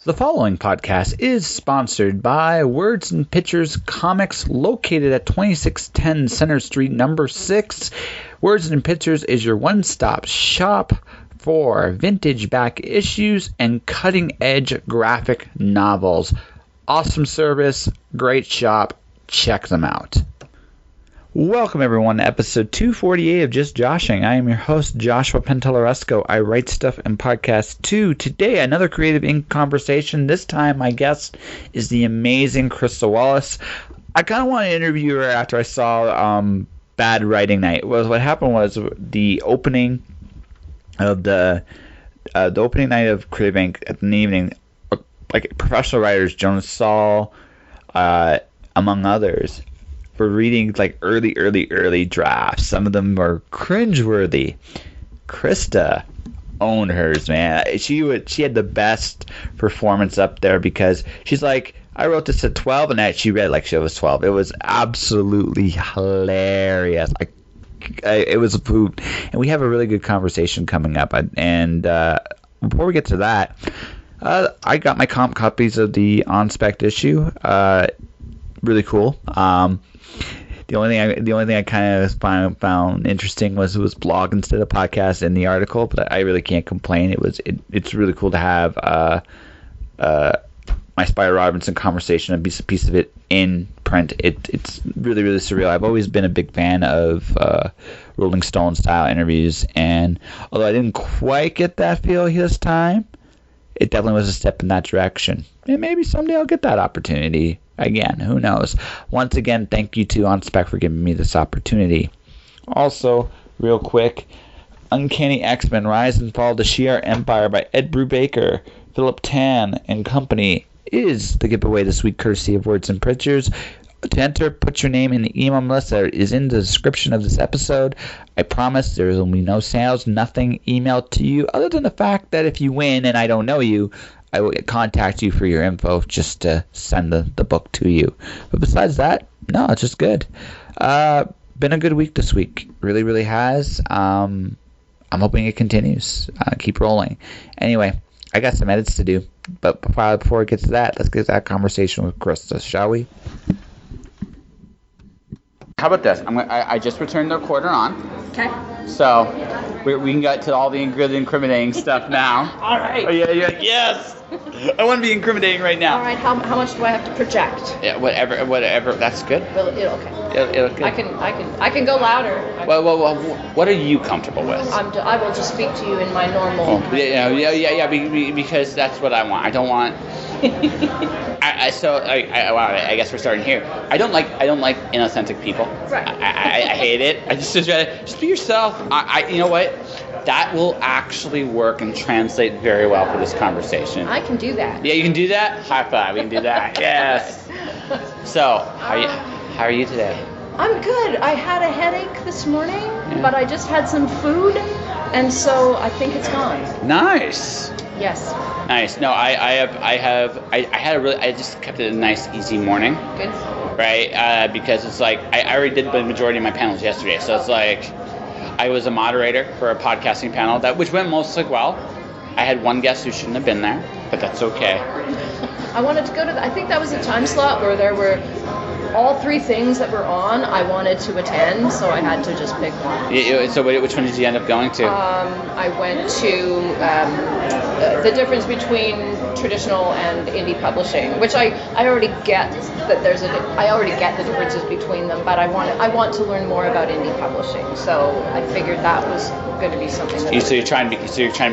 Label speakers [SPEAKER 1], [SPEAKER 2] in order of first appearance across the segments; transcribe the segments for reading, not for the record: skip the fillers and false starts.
[SPEAKER 1] The following podcast is sponsored by Words and Pictures Comics, located at 2610 Center Street, number 6. Words and Pictures is your one-stop shop for vintage back issues and cutting-edge graphic novels. Awesome service, great shop. Check them out. Welcome, everyone, to episode 248 of Just Joshing. I am your host, Joshua Penteloresco. I write stuff and podcasts too. Today, another Creative Ink conversation. This time, my guest is the amazing Krista Wallace. I kind of want to interview her after I saw Bad Writing Night. What happened was the opening of the opening night of Creative Ink at the evening, like professional writers, Jonas Saul, among others, for reading like early drafts. Some of them were cringeworthy. Krista owned hers, man. She had the best performance up there because she's like, I wrote this at 12 and she read like she was 12. It was absolutely hilarious. It was a poop. And we have a really good conversation coming up. And before we get to that, I got my comp copies of the on-spec issue. Really cool. The only thing I kind of found interesting was it was blog instead of podcast in the article, but I really can't complain. It's really cool to have my Spire Robinson conversation, a piece of it in print. It's really, really surreal. I've always been a big fan of Rolling Stone style interviews, and although I didn't quite get that feel this time, it definitely was a step in that direction. And maybe someday I'll get that opportunity again. Who knows? Once again, thank you to OnSpec for giving me this opportunity. Also, real quick, Uncanny X-Men Rise and Fall: The Shi'ar Empire by Ed Brubaker, Philip Tan, and Company is the giveaway this week, courtesy of Words and Pictures. To enter, put your name in the email list that is in the description of this episode. I promise there will be no sales, nothing emailed to you, other than the fact that if you win and I don't know you, I will contact you for your info just to send the book to you. But besides that, no, it's just good. Been a good week this week. Really, really has. I'm hoping it continues. Keep rolling. Anyway, I got some edits to do. But before we get to that, let's get to that conversation with Krista, shall we? How about this? I just returned the recorder on. Okay. So we can get to all the incriminating stuff now.
[SPEAKER 2] All right.
[SPEAKER 1] Oh, yeah, yes. I want to be incriminating right now.
[SPEAKER 2] All right. How much do I have to project?
[SPEAKER 1] Yeah, whatever. That's good.
[SPEAKER 2] Okay.
[SPEAKER 1] It'll good.
[SPEAKER 2] I can go louder.
[SPEAKER 1] Well, what are you comfortable with?
[SPEAKER 2] I will just speak to you in my normal.
[SPEAKER 1] Oh, yeah. Because that's what I want. I don't want. I guess we're starting here. I don't like inauthentic people.
[SPEAKER 2] Right.
[SPEAKER 1] I hate it. I just be yourself. You know what? That will actually work and translate very well for this conversation.
[SPEAKER 2] I can do that.
[SPEAKER 1] Yeah, you can do that? High five. We can do that. Yes. So, how are you today?
[SPEAKER 2] I'm good. I had a headache this morning, but I just had some food, and so I think it's gone.
[SPEAKER 1] Nice.
[SPEAKER 2] Yes.
[SPEAKER 1] Nice. No, I just kept it a nice, easy morning.
[SPEAKER 2] Good.
[SPEAKER 1] Right? Because it's like, I already did the majority of my panels yesterday, so it's like, I was a moderator for a podcasting panel, which went mostly well. I had one guest who shouldn't have been there, but that's okay.
[SPEAKER 2] I wanted to go to I think that was a time slot where there were all three things that were on. I wanted to attend, so I had to just pick one.
[SPEAKER 1] So which one did you end up going to?
[SPEAKER 2] I went to the difference between traditional and indie publishing, which I already get that I already get the differences between them, but I want to learn more about indie publishing. So I figured that was going to be something.
[SPEAKER 1] You're trying to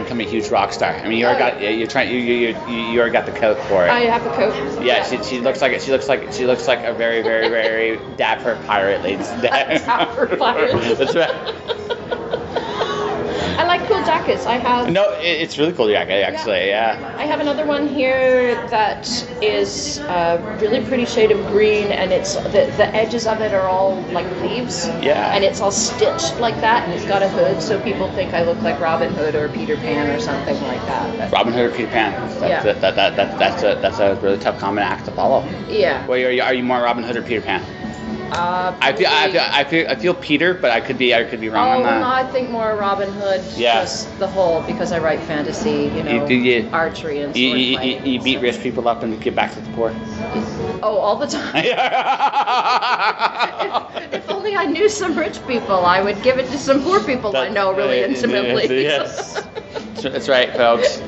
[SPEAKER 1] become a huge rock star. I mean, you already got the coat for it.
[SPEAKER 2] I have the coat.
[SPEAKER 1] Yeah, she looks like a very, very, very dapper pirate, ladies and gentlemen.
[SPEAKER 2] Dapper pirate.
[SPEAKER 1] That's right.
[SPEAKER 2] I like cool jackets. I have.
[SPEAKER 1] No, it's really cool jacket actually. Yeah.
[SPEAKER 2] I have another one here that is a really pretty shade of green, and it's the edges of it are all like leaves.
[SPEAKER 1] Yeah.
[SPEAKER 2] And it's all stitched like that, and it's got a hood, so people think I look like Robin Hood or Peter Pan or something like that. But
[SPEAKER 1] Robin Hood or Peter Pan. That's a really tough common act to follow.
[SPEAKER 2] Yeah.
[SPEAKER 1] Well, are you more Robin Hood or Peter Pan? I feel Peter, but I could be wrong on that.
[SPEAKER 2] No, I think more Robin Hood.
[SPEAKER 1] Yes.
[SPEAKER 2] Just the whole, because I write fantasy, archery and swordplay.
[SPEAKER 1] You beat rich people up and give back to the poor.
[SPEAKER 2] Oh, all the time. if only I knew some rich people, I would give it to some poor people I know really intimately.
[SPEAKER 1] Yes. That's right, folks.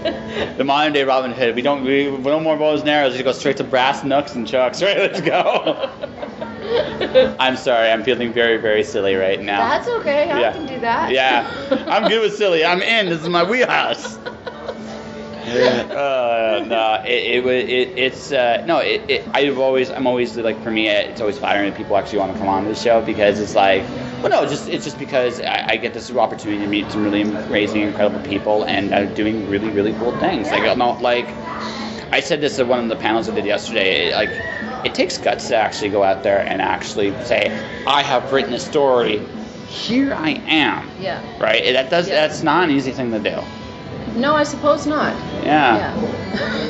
[SPEAKER 1] The modern day Robin Hood. We no more bows and arrows. You go straight to brass knucks and chucks. Right, let's go. I'm sorry. I'm feeling very, very silly right now.
[SPEAKER 2] That's okay. I can do that.
[SPEAKER 1] Yeah, I'm good with silly. I'm in. This is my wheelhouse. I'm always like, for me, it's always flattering that people actually want to come on this show, because it's like, it's just because I get this opportunity to meet some really amazing, incredible people, and doing really, really cool things.
[SPEAKER 2] Yeah.
[SPEAKER 1] Like I said this at one of the panels I did yesterday. It takes guts to actually go out there and actually say, I have written a story. Here I am.
[SPEAKER 2] Yeah.
[SPEAKER 1] Right. That's not an easy thing to do.
[SPEAKER 2] No, I suppose not.
[SPEAKER 1] Yeah.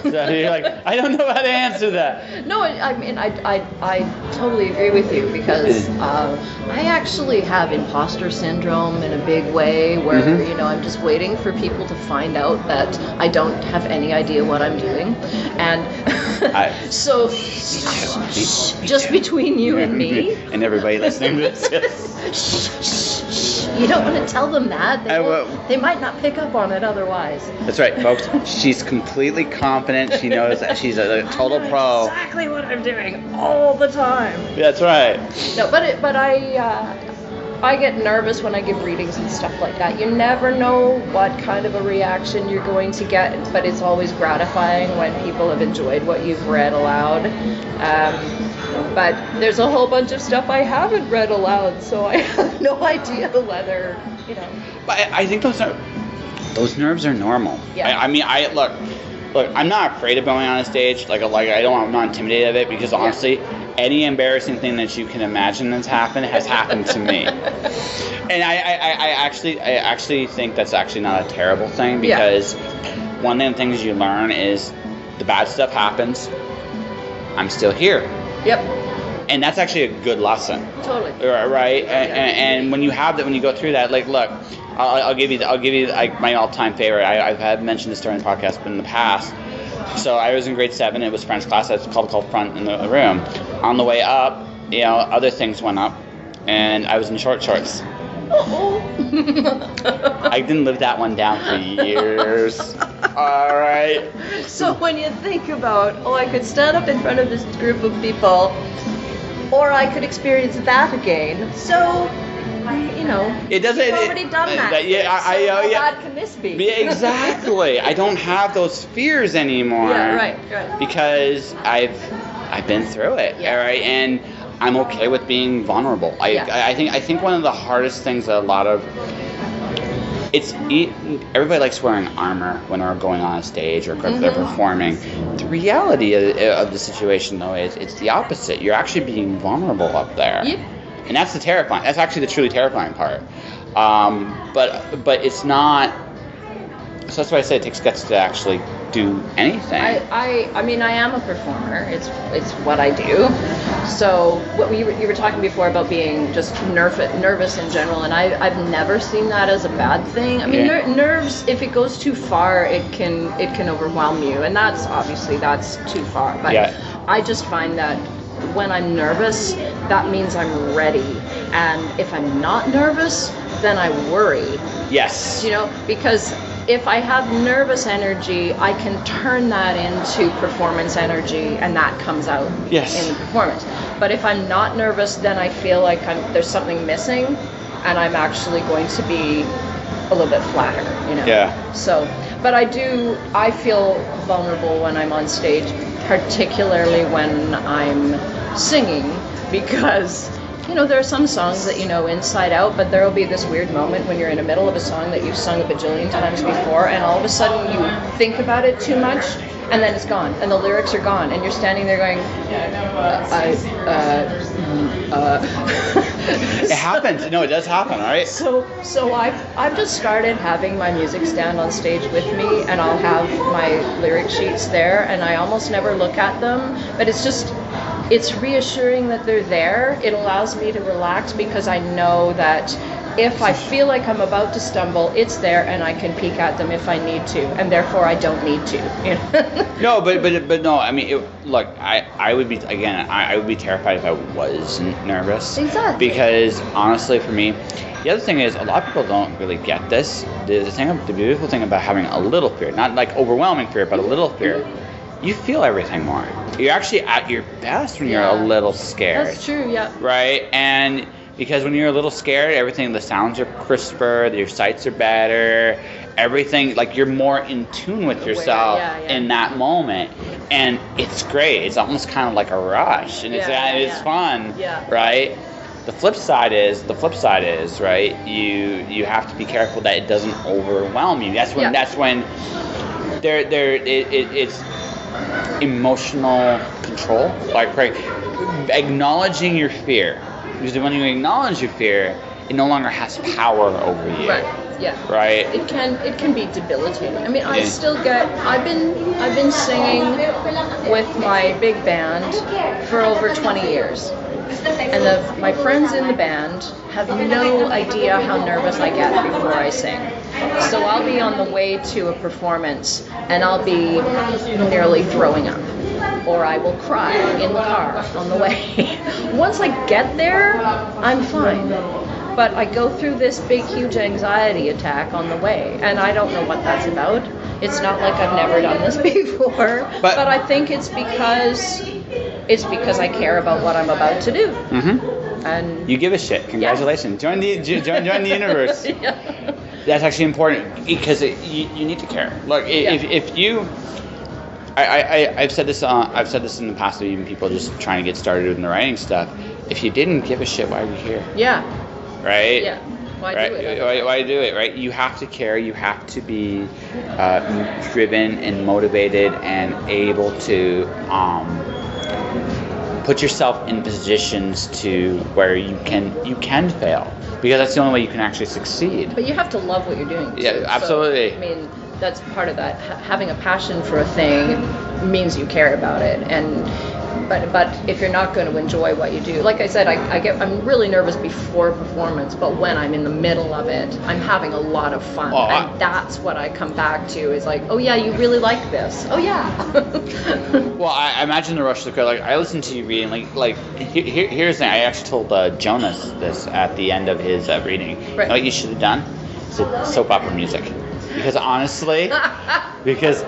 [SPEAKER 1] So you're like, I don't know how to answer that.
[SPEAKER 2] No, I mean, I totally agree with you, because I actually have imposter syndrome in a big way, where, I'm just waiting for people to find out that I don't have any idea what I'm doing. And so, just between you and me.
[SPEAKER 1] And everybody listening to this.
[SPEAKER 2] You don't want to tell them that. They might not pick up on it otherwise.
[SPEAKER 1] That's right, folks. She's completely confident. She knows that she's a total pro.
[SPEAKER 2] Exactly what I'm doing all the time.
[SPEAKER 1] That's right.
[SPEAKER 2] No, but I get nervous when I give readings and stuff like that. You never know what kind of a reaction you're going to get, but it's always gratifying when people have enjoyed what you've read aloud. But there's a whole bunch of stuff I haven't read aloud, so I have no idea whether,
[SPEAKER 1] But I think those nerves are normal.
[SPEAKER 2] Yeah.
[SPEAKER 1] I mean, look, I'm not afraid of going on a stage. I'm not intimidated of it, because honestly, any embarrassing thing that you can imagine has happened to me. And I actually think that's actually not a terrible thing, because one of the things you learn is the bad stuff happens. I'm still here.
[SPEAKER 2] Yep.
[SPEAKER 1] And that's actually a good lesson.
[SPEAKER 2] Totally.
[SPEAKER 1] Right. And when you have that, when you go through that, like, look, I'll give you like my all-time favorite. I've mentioned this during the podcast, but in the past. So I was in grade 7. It was French class. It's called front in the room. On the way up, other things went up, and I was in short shorts. I didn't live that one down for years. All right.
[SPEAKER 2] So when you think about, I could stand up in front of this group of people, or I could experience that again. So,
[SPEAKER 1] it doesn't.
[SPEAKER 2] You've already done that. How bad can this be?
[SPEAKER 1] Yeah, exactly. I don't have those fears anymore.
[SPEAKER 2] Yeah, right.
[SPEAKER 1] Because I've been through it.
[SPEAKER 2] Yeah.
[SPEAKER 1] All right, and I'm okay with being vulnerable. I think one of the hardest things that everybody likes wearing armor when they're going on a stage or they're performing. The reality of the situation, though, is it's the opposite. You're actually being vulnerable up there.
[SPEAKER 2] Yep.
[SPEAKER 1] And that's that's actually the truly terrifying part. But it's not. So that's why I say it takes guts to actually do anything.
[SPEAKER 2] I mean, I am a performer. It's what I do. So you were talking before about being just nervous in general, and I've never seen that as a bad thing. I mean, nerves, if it goes too far, it can overwhelm you, and that's too far. But I just find that when I'm nervous, that means I'm ready, and if I'm not nervous, then I worry.
[SPEAKER 1] Yes.
[SPEAKER 2] Because if I have nervous energy, I can turn that into performance energy, and that comes out in the performance. But if I'm not nervous, then I feel like there's something missing, and I'm actually going to be a little bit flatter,
[SPEAKER 1] Yeah.
[SPEAKER 2] So, but I feel vulnerable when I'm on stage, particularly when I'm singing, because there are some songs that you know inside out, but there will be this weird moment when you're in the middle of a song that you've sung a bajillion times before, and all of a sudden you think about it too much, and then it's gone, and the lyrics are gone, and you're standing there going,
[SPEAKER 1] It happens. No, it does happen, all right?
[SPEAKER 2] So I've just started having my music stand on stage with me, and I'll have my lyric sheets there, and I almost never look at them, but it's just it's reassuring that they're there. It allows me to relax because I know that if I feel like I'm about to stumble, it's there and I can peek at them if I need to, and therefore I don't need to. You know?
[SPEAKER 1] No, but no. I mean, look, I would be I would be terrified if I wasn't nervous.
[SPEAKER 2] Exactly.
[SPEAKER 1] Because honestly, for me, the other thing is a lot of people don't really get this. The beautiful thing about having a little fear, not like overwhelming fear, but a little fear, you feel everything more. You're actually at your best when you're a little scared.
[SPEAKER 2] That's true. Yeah.
[SPEAKER 1] Right, and because when you're a little scared, everything, the sounds are crisper, your sights are better, everything, like you're more in tune with yourself in that moment. And it's great. It's almost kind of like a rush, and it's fun, right? The flip side is, right, you have to be careful that it doesn't overwhelm you. That's when it's emotional control, like right, acknowledging your fear. Because when you acknowledge your fear, it no longer has power over you.
[SPEAKER 2] Right. Yeah.
[SPEAKER 1] Right.
[SPEAKER 2] It can be debilitating. I mean, I still get. I've been singing with my big band for over 20 years, and my friends in the band have no idea how nervous I get before I sing. So I'll be on the way to a performance, and I'll be nearly throwing up. Or I will cry in the car on the way. Once I get there, I'm fine. But I go through this big, huge anxiety attack on the way, and I don't know what that's about. It's not like I've never done this before, but I think it's because I care about what I'm about to do.
[SPEAKER 1] Mm-hmm.
[SPEAKER 2] And
[SPEAKER 1] you give a shit. Congratulations. Join the universe. That's actually important because you need to care. Look, if you. I've said this in the past to even people just trying to get started in the writing stuff. If you didn't give a shit, why are you here?
[SPEAKER 2] Yeah.
[SPEAKER 1] Right?
[SPEAKER 2] Yeah. Why
[SPEAKER 1] right?
[SPEAKER 2] do it?
[SPEAKER 1] Why do it, right? You have to care. You have to be driven and motivated and able to put yourself in positions to where you can fail. Because that's the only way you can actually succeed.
[SPEAKER 2] But you have to love what you're doing.
[SPEAKER 1] Yeah, absolutely.
[SPEAKER 2] So, I mean, that's part of that. Having a passion for a thing means you care about it, but if you're not going to enjoy what you do, like I said, I'm really nervous before a performance, but when I'm in the middle of it, I'm having a lot of fun, and that's what I come back to is like, oh yeah, you really like this. Oh yeah.
[SPEAKER 1] Well, I imagine the rush of the crowd. Like I listened to you reading. Like here's the thing. I actually told Jonas this at the end of his reading. Right. You know what you should have done? Said soap opera music. Because honestly, because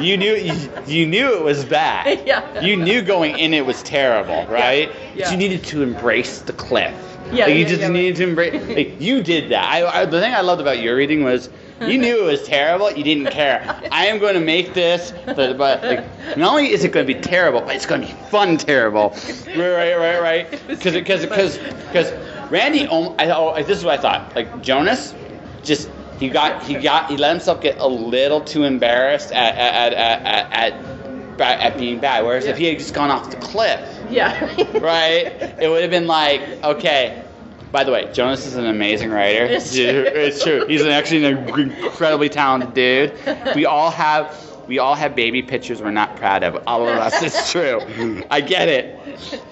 [SPEAKER 1] you knew it was bad.
[SPEAKER 2] Yeah.
[SPEAKER 1] You knew going in it was terrible, right?
[SPEAKER 2] Yeah.
[SPEAKER 1] But you needed to embrace the cliff.
[SPEAKER 2] Yeah.
[SPEAKER 1] Like, you just needed to embrace. Like, you did that. The thing I loved about your reading was you knew it was terrible. You didn't care. I am going to make this, but like, not only is it going to be terrible, but it's going to be fun terrible. Right. Because Randy. This is what I thought. Like Jonas, just. He let himself get a little too embarrassed at being bad. Whereas if he had just gone off the cliff, right, it would have been like, okay. By the way, Jonas is an amazing writer. It's true. He's actually an incredibly talented dude. We all have baby pictures we're not proud of. All of us. It's true. I get it.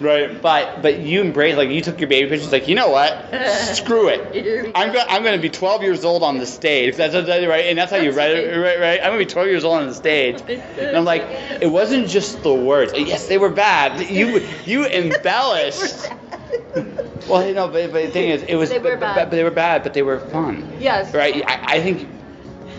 [SPEAKER 1] Right. But you embrace, like, you took your baby pictures, like, you know what? Screw it. I'm going to be 12 years old on the stage. That's right. And that's how you read it, right? I'm going to be 12 years old on the stage. And I'm like, it wasn't just the words. Yes, they were bad. You embellished. Well, you know, but the thing is, it was. They were bad. But they were bad, but they were fun.
[SPEAKER 2] Yes.
[SPEAKER 1] Right. I think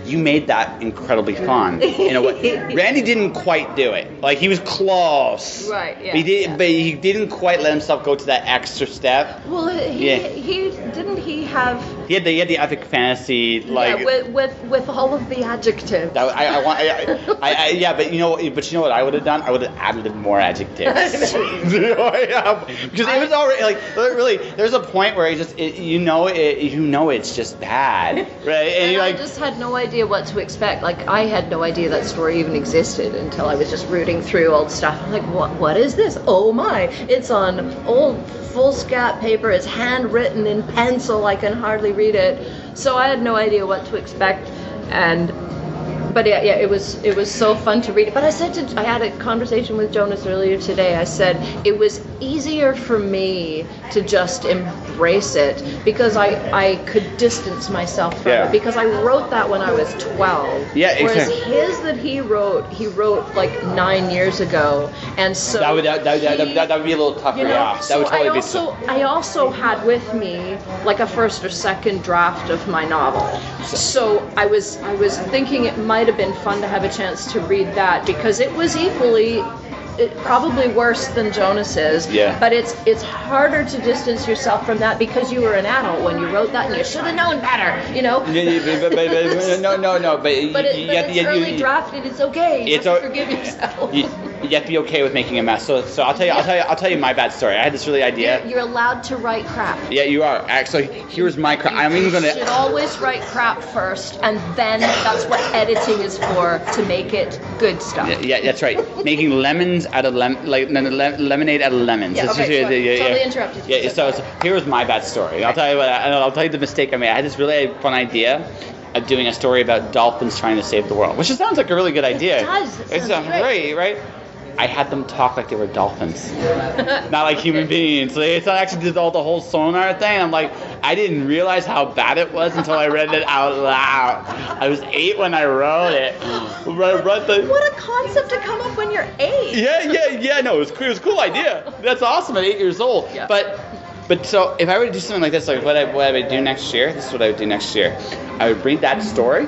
[SPEAKER 1] you made that incredibly fun. You know what? Randy didn't quite do it. Like, he was close.
[SPEAKER 2] Right. Yeah.
[SPEAKER 1] But he didn't quite let himself go to that extra step.
[SPEAKER 2] Well, he didn't. He have.
[SPEAKER 1] He had the epic fantasy, like.
[SPEAKER 2] Yeah, with all of the adjectives.
[SPEAKER 1] Yeah, but you know what I would have done? I would have added more adjectives. Because it was already, like, really, there's a point where it's just bad, right? And
[SPEAKER 2] I just had no idea what to expect. Like, I had no idea that story even existed until I was just rooting through old stuff. I'm like, what is this? Oh my! It's on old foolscap paper. It's handwritten in pencil. I can hardly read it. So I had no idea what to expect. But But yeah, it was so fun to read it. But I had a conversation with Jonas earlier today. I said it was easier for me to just embrace it because I could distance myself from it because I wrote that when I was 12.
[SPEAKER 1] Yeah, exactly.
[SPEAKER 2] Whereas his that he wrote like 9 years ago, and so
[SPEAKER 1] that would be a little tougher. Yeah, that would totally
[SPEAKER 2] I also had with me like a first or second draft of my novel. So I was thinking it might have been fun to have a chance to read that because it was probably worse than Jonas's.
[SPEAKER 1] Yeah.
[SPEAKER 2] But it's harder to distance yourself from that because you were an adult when you wrote that and you should have known better, you know.
[SPEAKER 1] But
[SPEAKER 2] it's early drafted. It's okay. You have to forgive yourself.
[SPEAKER 1] You have to be okay with making a mess. So I'll tell you my bad story. I had this really idea.
[SPEAKER 2] You're allowed to write crap.
[SPEAKER 1] Yeah, you are. Actually, here's my crap.
[SPEAKER 2] You should always write crap first, and then that's what editing is for, to make it good stuff.
[SPEAKER 1] Yeah, that's right. Making lemons out of lemonade out of lemons.
[SPEAKER 2] Yeah, okay, totally interrupted you.
[SPEAKER 1] Yeah, so here's my bad story. I'll tell you I'll tell you the mistake I made. I had this really fun idea of doing a story about dolphins trying to save the world, which sounds like a really good idea.
[SPEAKER 2] It does.
[SPEAKER 1] It sounds great, right? I had them talk like they were dolphins, not like human beings. So it's not actually the whole sonar thing. I'm like, I didn't realize how bad it was until I read it out loud. I was 8 when I wrote it.
[SPEAKER 2] What a concept to come up when you're 8.
[SPEAKER 1] Yeah. No, it was a cool idea. That's awesome at 8 years old.
[SPEAKER 2] Yeah.
[SPEAKER 1] But so if I were to do something like this, like what I would do next year, this is what I would do next year. I would read that story,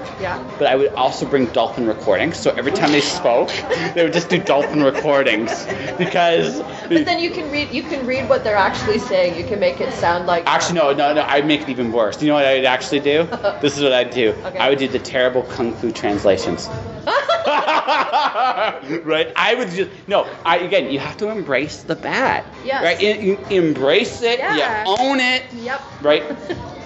[SPEAKER 1] but I would also bring dolphin recordings. So every time they spoke, they would just do dolphin recordings because.
[SPEAKER 2] But then you can read what they're actually saying. You can make it sound like.
[SPEAKER 1] Actually, no. I'd make it even worse. Do you know what I'd actually do? This is what I'd do.
[SPEAKER 2] Okay.
[SPEAKER 1] I would do the terrible kung fu translations. Right? I would just again, you have to embrace the bad.
[SPEAKER 2] Yes.
[SPEAKER 1] Right? You embrace it.
[SPEAKER 2] Yeah.
[SPEAKER 1] You own it.
[SPEAKER 2] Yep.
[SPEAKER 1] Right?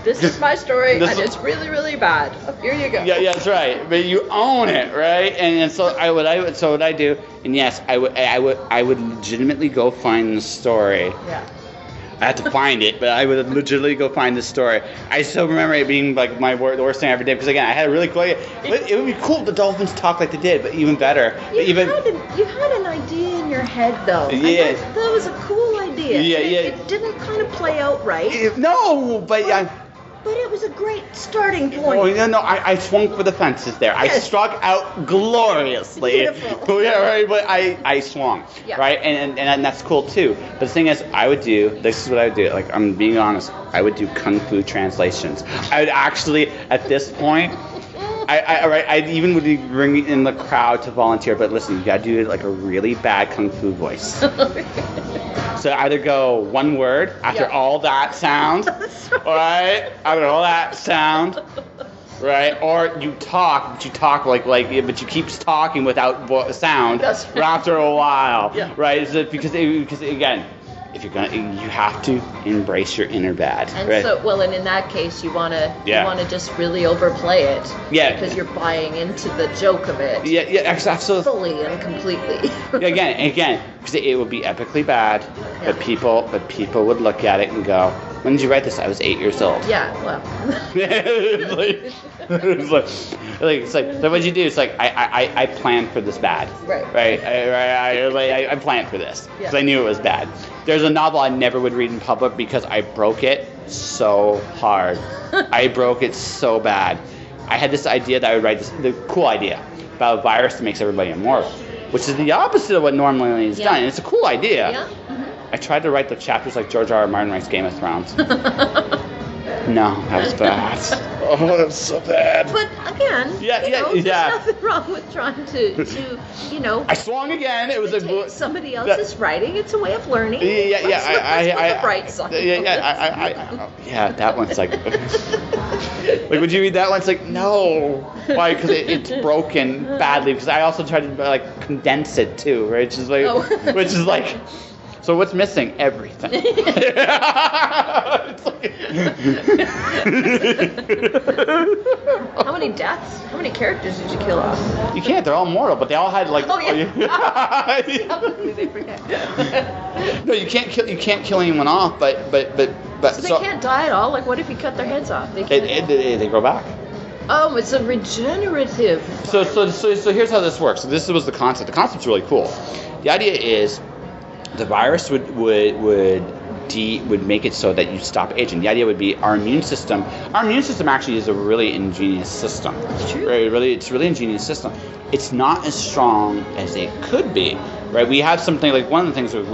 [SPEAKER 2] This is my story, and it's really, really bad. Here you go.
[SPEAKER 1] Yeah, that's right. But you own it, right? And so what I do, and yes, I would legitimately go find the story.
[SPEAKER 2] Yeah.
[SPEAKER 1] I had to find it, but I would legitimately go find the story. I still remember it being like the worst thing I ever did because again, I had a really cool idea. It would be cool if the dolphins talk like they did, but even better.
[SPEAKER 2] You had an idea in your head though.
[SPEAKER 1] Yeah.
[SPEAKER 2] That was a cool idea.
[SPEAKER 1] Yeah.
[SPEAKER 2] It didn't kind of play out right.
[SPEAKER 1] No, but
[SPEAKER 2] But it was a great starting point.
[SPEAKER 1] Oh, no, I swung for the fences there. Yes. I struck out gloriously.
[SPEAKER 2] Beautiful.
[SPEAKER 1] Yeah, right, but I swung, right? And that's cool too. But the thing is, this is what I would do. Like, I'm being honest, I would do kung fu translations. I would actually, at this point, I even would bring in the crowd to volunteer. But listen, you gotta do like a really bad kung fu voice. So either go one word after all that sound, right? After all that sound, right? Or you talk, but you keep talking without sound after a while, right? So because again, if you're gonna, you have to embrace your inner bad.
[SPEAKER 2] And
[SPEAKER 1] right?
[SPEAKER 2] and in that case, you wanna just really overplay it.
[SPEAKER 1] Yeah.
[SPEAKER 2] Because you're buying into the joke of it.
[SPEAKER 1] Yeah, absolutely.
[SPEAKER 2] Fully and completely.
[SPEAKER 1] Again, because it would be epically bad, but people would look at it and go, "When did you write this?" I was 8 years old.
[SPEAKER 2] Yeah, well.
[SPEAKER 1] It's like so what'd you do? It's like I planned for this bad.
[SPEAKER 2] Right.
[SPEAKER 1] I planned for this because I knew it was bad. There's a novel I never would read in public because I broke it so hard. I broke it so bad. I had this idea that I would write the cool idea about a virus that makes everybody immortal, which is the opposite of what normally is done. And it's a cool idea.
[SPEAKER 2] Yeah. Mm-hmm.
[SPEAKER 1] I tried to write the chapters like George R. R. Martin writes Game of Thrones. No, that was bad. Oh, that was so bad.
[SPEAKER 2] But again, there's nothing wrong with trying to
[SPEAKER 1] I swung again. It was
[SPEAKER 2] take somebody else's writing. It's a way of learning.
[SPEAKER 1] Yeah.
[SPEAKER 2] Let's the bright side.
[SPEAKER 1] Yeah, that one's like. Like, would you read that one? It's like, no. Why? Because it's broken badly. Because I also tried to like condense it too, right? Which is like. So what's missing? Everything.
[SPEAKER 2] How many deaths? How many characters did you kill off?
[SPEAKER 1] You can't. They're all mortal, but they all had like.
[SPEAKER 2] Oh yeah. They forget.
[SPEAKER 1] No, you can't kill. You can't kill anyone off, but.
[SPEAKER 2] So they can't die at all. Like, what if you cut their heads off? They
[SPEAKER 1] grow back.
[SPEAKER 2] Oh, it's a regenerative.
[SPEAKER 1] So here's how this works. So this was the concept. The concept's really cool. The idea is the virus would make it so that you stop aging. The idea would be our immune system actually is a really ingenious system.
[SPEAKER 2] It's true.
[SPEAKER 1] Right? It's a really ingenious system. It's not as strong as it could be. Right? We have something like one of the things that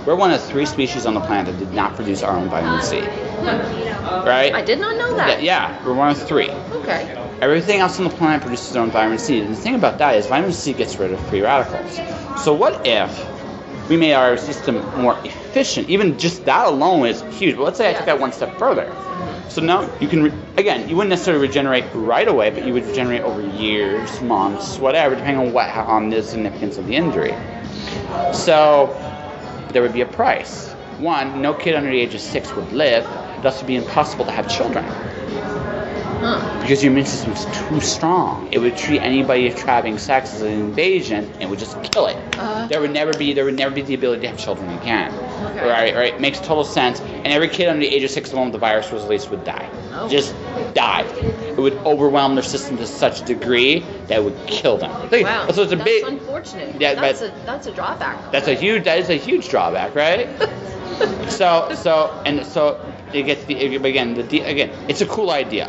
[SPEAKER 1] we're one of 3 species on the planet that did not produce our own vitamin C. Right?
[SPEAKER 2] I did not know that.
[SPEAKER 1] Yeah, we're one of 3.
[SPEAKER 2] Okay.
[SPEAKER 1] Everything else on the planet produces their own vitamin C. And the thing about that is vitamin C gets rid of free radicals. So what if we made our system more efficient? Even just that alone is huge. But let's say I took that one step further. So now you can, again, you wouldn't necessarily regenerate right away, but you would regenerate over years, months, whatever, depending on the significance of the injury. So there would be a price. 1, no kid under the age of 6 would live. Thus, it would be impossible to have children. Because your immune system is too strong. It would treat anybody having sex as an invasion and it would just kill it. There would never be the ability to have children again.
[SPEAKER 2] Okay.
[SPEAKER 1] Right? Makes total sense. And every kid under the age of 6, the moment the virus was released, would die.
[SPEAKER 2] Oh.
[SPEAKER 1] Just die. It would overwhelm their system to such a degree that it would kill them.
[SPEAKER 2] Wow.
[SPEAKER 1] So it's
[SPEAKER 2] that's unfortunate.
[SPEAKER 1] Yeah,
[SPEAKER 2] that's a drawback.
[SPEAKER 1] That is a huge drawback, right? So it gets again, it's a cool idea.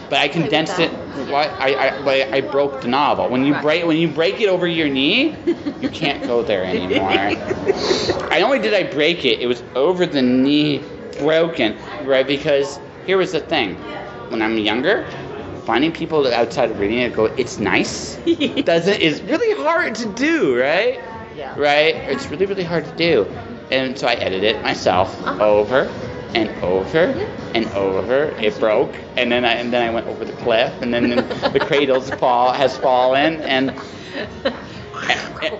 [SPEAKER 1] But I condensed it. I broke the novel. When you break it over your knee, you can't go there anymore. Not only did I break it, it was over the knee broken, right? Because here was the thing. When I'm younger, finding people outside of reading it go, it's nice, is really hard to do, right?
[SPEAKER 2] Yeah.
[SPEAKER 1] Right? It's really, really hard to do. And so I edited it myself over and over and over. It broke, and then I went over the cliff, and then the cradles has fallen, and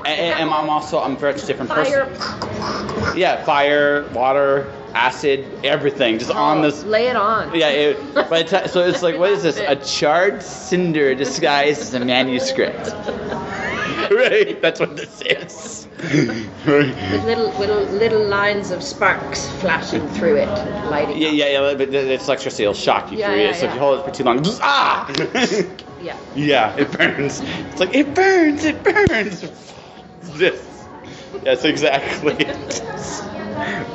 [SPEAKER 1] I'm very different person. Yeah, fire, water, acid, everything, just on this.
[SPEAKER 2] Lay it on.
[SPEAKER 1] Yeah, so it's like, what is this? A charred cinder disguised as a manuscript. Right, that's what this is.
[SPEAKER 2] With little lines of sparks flashing through it, lighting.
[SPEAKER 1] Yeah, but it's electricity. It'll shock you through it. So if you hold it for too long,
[SPEAKER 2] Yeah.
[SPEAKER 1] Yeah, it burns. It's like it burns. This. That's exactly it.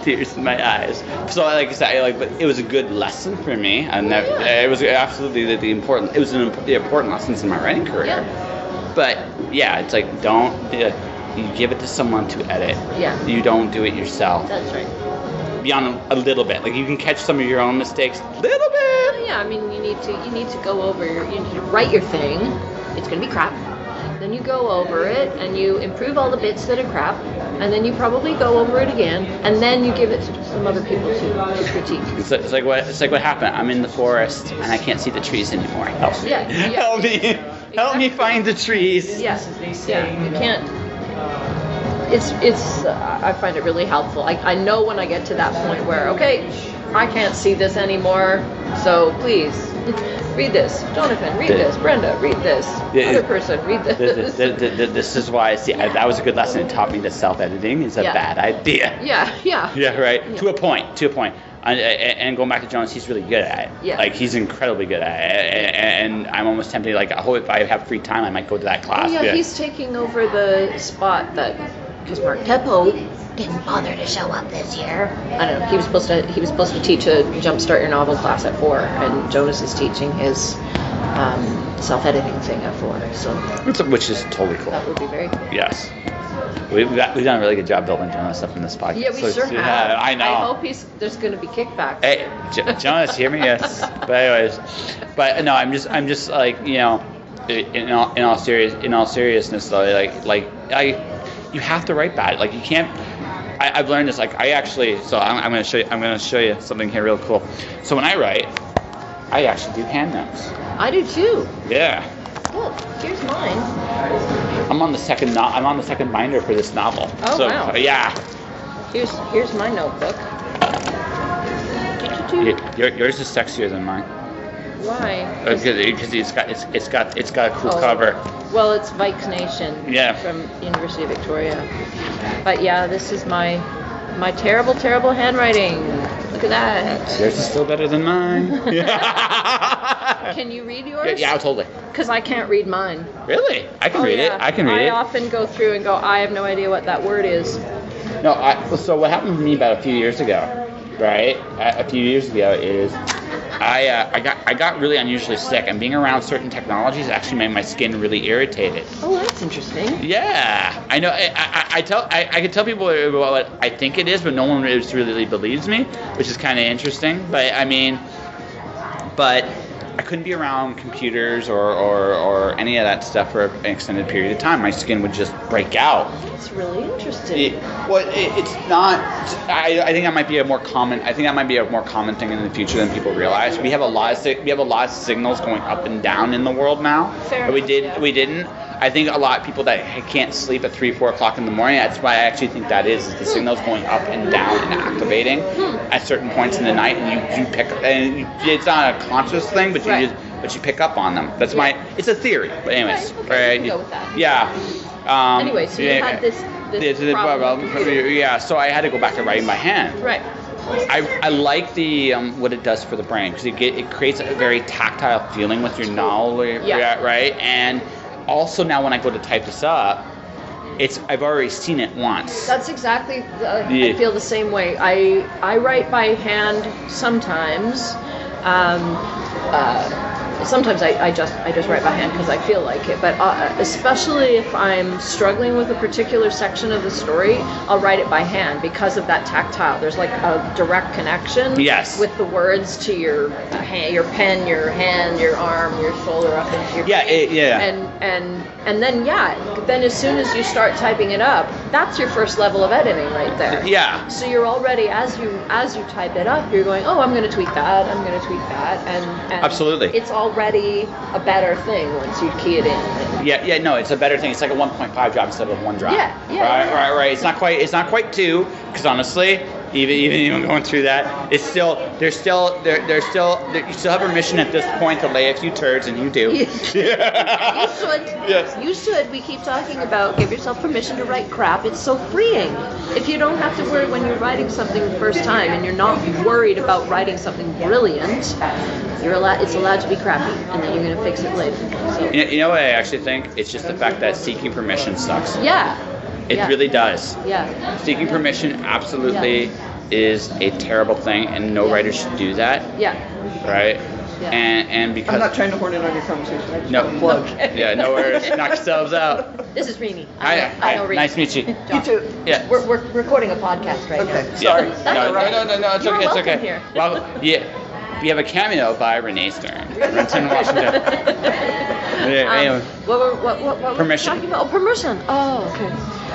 [SPEAKER 1] Tears in my eyes. So like I said, but it was a good lesson for me, and it was absolutely the important lessons in my writing career.
[SPEAKER 2] Yeah.
[SPEAKER 1] But yeah, it's like you give it to someone to edit.
[SPEAKER 2] Yeah.
[SPEAKER 1] You don't do it yourself.
[SPEAKER 2] That's right.
[SPEAKER 1] Beyond a little bit, like you can catch some of your own mistakes, little bit.
[SPEAKER 2] Yeah, I mean you need to go over. You need to write your thing. It's gonna be crap. Then you go over it and you improve all the bits that are crap, and then you probably go over it again, and then you give it to some other people to critique.
[SPEAKER 1] It's like what happened. I'm in the forest and I can't see the trees anymore. Help me.
[SPEAKER 2] Yeah.
[SPEAKER 1] Help me. Help me find the trees.
[SPEAKER 2] Yes. Yeah. You can't. It's. I find it really helpful. I know when I get to that point where I can't see this anymore. So please read this, Jonathan. Read this, Brenda. Read this. Other person. Read this.
[SPEAKER 1] This is why that was a good lesson. It taught me that self-editing is a bad idea.
[SPEAKER 2] Yeah.
[SPEAKER 1] Yeah. Right.
[SPEAKER 2] Yeah.
[SPEAKER 1] To a point. And going back to Jonas, he's really good at it.
[SPEAKER 2] Yeah.
[SPEAKER 1] Like he's incredibly good at it, and I'm almost tempted. Like I hope if I have free time, I might go to that class.
[SPEAKER 2] Oh, yeah, he's taking over the spot because Mark Teppo didn't bother to show up this year. I don't know. He was supposed to teach a Jumpstart Your Novel class at 4, and Jonas is teaching his self-editing thing at 4. So
[SPEAKER 1] which is totally cool.
[SPEAKER 2] That would be very cool.
[SPEAKER 1] Yes. We've done a really good job building Jonas up in this podcast.
[SPEAKER 2] Yeah, we sure have.
[SPEAKER 1] Yeah, I know.
[SPEAKER 2] I hope there's going to be kickbacks.
[SPEAKER 1] Hey, Jonas, hear me? Yes. But no, I'm just like, in all seriousness though, you have to write bad. Like you can't. I've learned this. Like I'm going to show you something here real cool. So when I write, I actually do hand notes.
[SPEAKER 2] I do too.
[SPEAKER 1] Yeah.
[SPEAKER 2] Look, here's mine.
[SPEAKER 1] I'm on the second binder for this novel.
[SPEAKER 2] Oh, wow.
[SPEAKER 1] Yeah.
[SPEAKER 2] Here's my notebook.
[SPEAKER 1] Yours is sexier than mine.
[SPEAKER 2] Why?
[SPEAKER 1] Because it's got a cool cover.
[SPEAKER 2] Well, it's Vikes Nation.
[SPEAKER 1] Yeah.
[SPEAKER 2] From University of Victoria. But yeah, this is my terrible handwriting. Look at that.
[SPEAKER 1] Yours is still better than mine.
[SPEAKER 2] Can you read yours?
[SPEAKER 1] Yeah, totally.
[SPEAKER 2] Because I can't read mine.
[SPEAKER 1] Really? I can read it. I can read it.
[SPEAKER 2] I often go through and go, I have no idea what that word is.
[SPEAKER 1] No, so what happened to me about a few years ago, right? A few years ago is I got really unusually sick, and being around certain technologies actually made my skin really irritated.
[SPEAKER 2] Oh, that's interesting.
[SPEAKER 1] Yeah, I know. I can tell people what I think it is, but no one really believes me, which is kind of interesting. But I couldn't be around computers or any of that stuff for an extended period of time. My skin would just break out.
[SPEAKER 2] That's really interesting.
[SPEAKER 1] It's not. I think that might be a more common. I think that might be a more common thing in the future than people realize. We have a lot of signals going up and down in the world now.
[SPEAKER 2] Fair enough,
[SPEAKER 1] We didn't. I think a lot of people that can't sleep at 3-4 o'clock in the morning. That's why I actually think that is the signals going up and down and activating at certain points in the night, and you pick. And it's not a conscious thing, but you pick up on them. That's it's a theory. But anyways,
[SPEAKER 2] right? We can go with that.
[SPEAKER 1] Yeah.
[SPEAKER 2] Anyway, so you had this problem.
[SPEAKER 1] Yeah. So I had to go back to writing by hand.
[SPEAKER 2] Right.
[SPEAKER 1] I like the what it does for the brain, because it creates a very tactile feeling with your knowledge, right? And also now when I go to type this up, I've already seen it once.
[SPEAKER 2] That's exactly. I feel the same way. I write by hand sometimes. Sometimes I just write by hand because I feel like it, but especially if I'm struggling with a particular section of the story, I'll write it by hand because of that tactile. There's like a direct connection with the words to your hand, your pen, your hand, your arm, your shoulder up into your and then as soon as you start typing it up, that's your first level of editing right there.
[SPEAKER 1] Yeah.
[SPEAKER 2] So you're already as you type it up, you're going, oh, I'm going to tweak that, I'm going to tweak that, and
[SPEAKER 1] absolutely,
[SPEAKER 2] it's already a better thing once you key it in.
[SPEAKER 1] No, it's a better thing. It's like a 1.5 job instead of one job. Right. It's not quite 2, because honestly, even going through that, it's still you still have permission at this point to lay a few turds, and you do.
[SPEAKER 2] You should. Yes. You should. We keep talking about give yourself permission to write crap. It's so freeing. If you don't have to worry when you're writing something the first time, and you're not worried about writing something brilliant, it's allowed to be crappy, and then you're going to fix it later. So.
[SPEAKER 1] You know what I actually think? It's just the fact that seeking permission sucks.
[SPEAKER 2] Yeah.
[SPEAKER 1] It really does.
[SPEAKER 2] Yeah.
[SPEAKER 1] Seeking permission absolutely is a terrible thing, and no writer should do that.
[SPEAKER 2] Yeah.
[SPEAKER 1] Right?
[SPEAKER 2] Yeah.
[SPEAKER 1] And because
[SPEAKER 3] I'm not trying to horn in on your conversation. I just
[SPEAKER 1] no
[SPEAKER 3] want to plug.
[SPEAKER 1] Yeah, no worries. Knock yourselves out.
[SPEAKER 2] This is Rini.
[SPEAKER 1] Hi.
[SPEAKER 2] Know Rini.
[SPEAKER 1] Nice to meet you.
[SPEAKER 3] You too.
[SPEAKER 1] Yeah.
[SPEAKER 2] We're recording a podcast right now.
[SPEAKER 3] Okay. Sorry.
[SPEAKER 1] No. It's
[SPEAKER 2] You're
[SPEAKER 1] okay. It's
[SPEAKER 2] welcome
[SPEAKER 1] okay.
[SPEAKER 2] here.
[SPEAKER 1] Well, we have a cameo by Renee Stern, Renton, Washington. Anyway.
[SPEAKER 2] What
[SPEAKER 1] permission.
[SPEAKER 2] Were we talking about? Oh, permission. Oh, okay.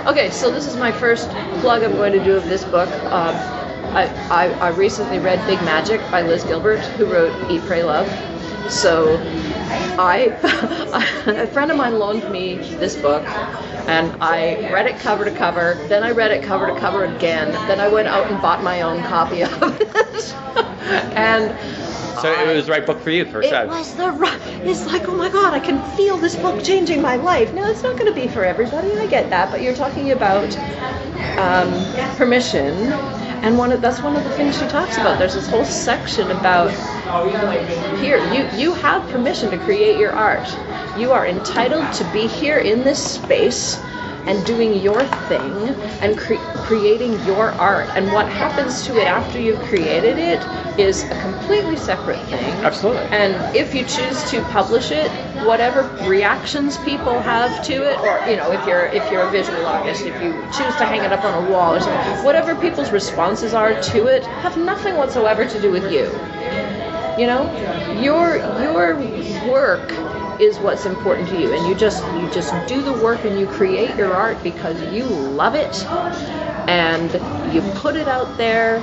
[SPEAKER 2] Okay, so this is my first plug I'm going to do of this book. I recently read Big Magic by Liz Gilbert, who wrote Eat, Pray, Love. So a friend of mine loaned me this book, and I read it cover to cover. Then I read it cover to cover again. Then I went out and bought my own copy of it. And
[SPEAKER 1] so it was the right book for you, first time.
[SPEAKER 2] It's like, oh my God, I can feel this book changing my life. Now, it's not going to be for everybody, I get that, but you're talking about permission, and that's one of the things she talks about. There's this whole section about, here, you have permission to create your art. You are entitled to be here in this space and doing your thing and creating your art. And what happens to it after you've created it is a completely separate thing.
[SPEAKER 1] Absolutely.
[SPEAKER 2] And if you choose to publish it, whatever reactions people have to it, or if you're a visual artist, if you choose to hang it up on a wall or something, whatever people's responses are to it have nothing whatsoever to do with you. Your work is what's important to you, and you just do the work and you create your art because you love it, and you put it out there,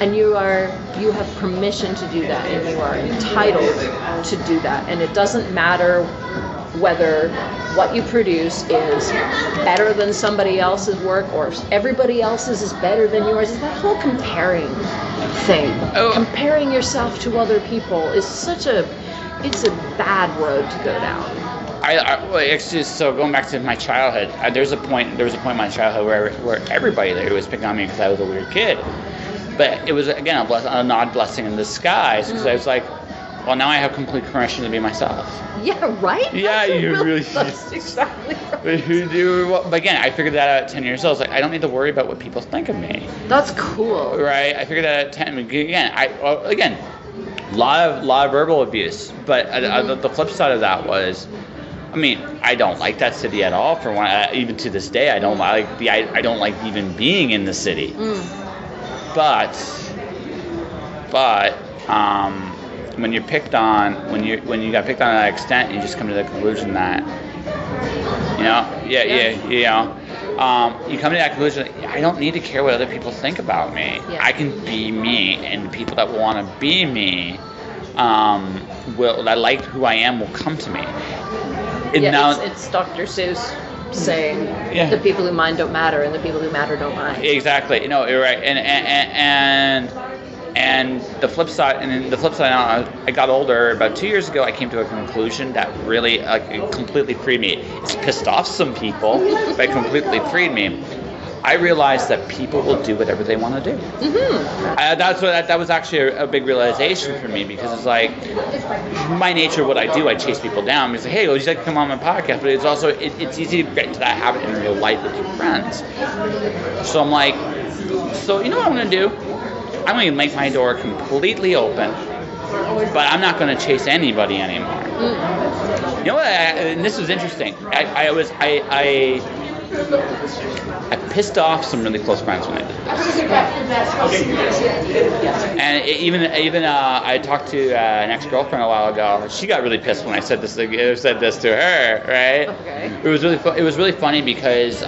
[SPEAKER 2] and you have permission to do that, and you are entitled to do that. And it doesn't matter whether what you produce is better than somebody else's work or everybody else's is better than yours. It's that whole comparing thing. Comparing yourself to other people is it's a bad road to go down.
[SPEAKER 1] It's just so going back to my childhood. There was a point in my childhood where everybody there was picking on me because I was a weird kid, But it was, again, an odd blessing in disguise, because I was like, well, now I have complete permission to be myself.
[SPEAKER 2] Yeah, right?
[SPEAKER 1] Yeah,
[SPEAKER 2] That's exactly right.
[SPEAKER 1] But again, I figured that out at 10 years old. I was like, I don't need to worry about what people think of me.
[SPEAKER 2] That's cool.
[SPEAKER 1] Right? I figured that out at 10. Again, a lot of verbal abuse. But the flip side of that was, I mean, I don't like that city at all. For one, even to this day, I don't like I don't like even being in the city. But when you're picked on, when you got picked on to that extent, you just come to the conclusion that, you come to that conclusion. I don't need to care what other people think about me.
[SPEAKER 2] Yeah.
[SPEAKER 1] I can be me, and the people that want to be me, that like who I am, will come to me.
[SPEAKER 2] It's Dr. Seuss saying, the people who mind don't matter, and the people who matter don't mind.
[SPEAKER 1] Exactly. You're right. And the flip side, now, I got older. About 2 years ago, I came to a conclusion that really completely freed me. It's pissed off some people, but it completely freed me. I realized that people will do whatever they want to do. That was actually a big realization for me, because it's like, my nature, what I do, I chase people down. It's like, hey, would you like to come on my podcast? But it's also, it's easy to get into that habit in real life with your friends. So I'm like, you know what I'm going to do? I'm going to make my door completely open, but I'm not going to chase anybody anymore. You know what? And this was interesting. I pissed off some really close friends when I did this. And I talked to an ex-girlfriend a while ago. She got really pissed when I said this to her. Right?
[SPEAKER 2] Okay.
[SPEAKER 1] It was really funny because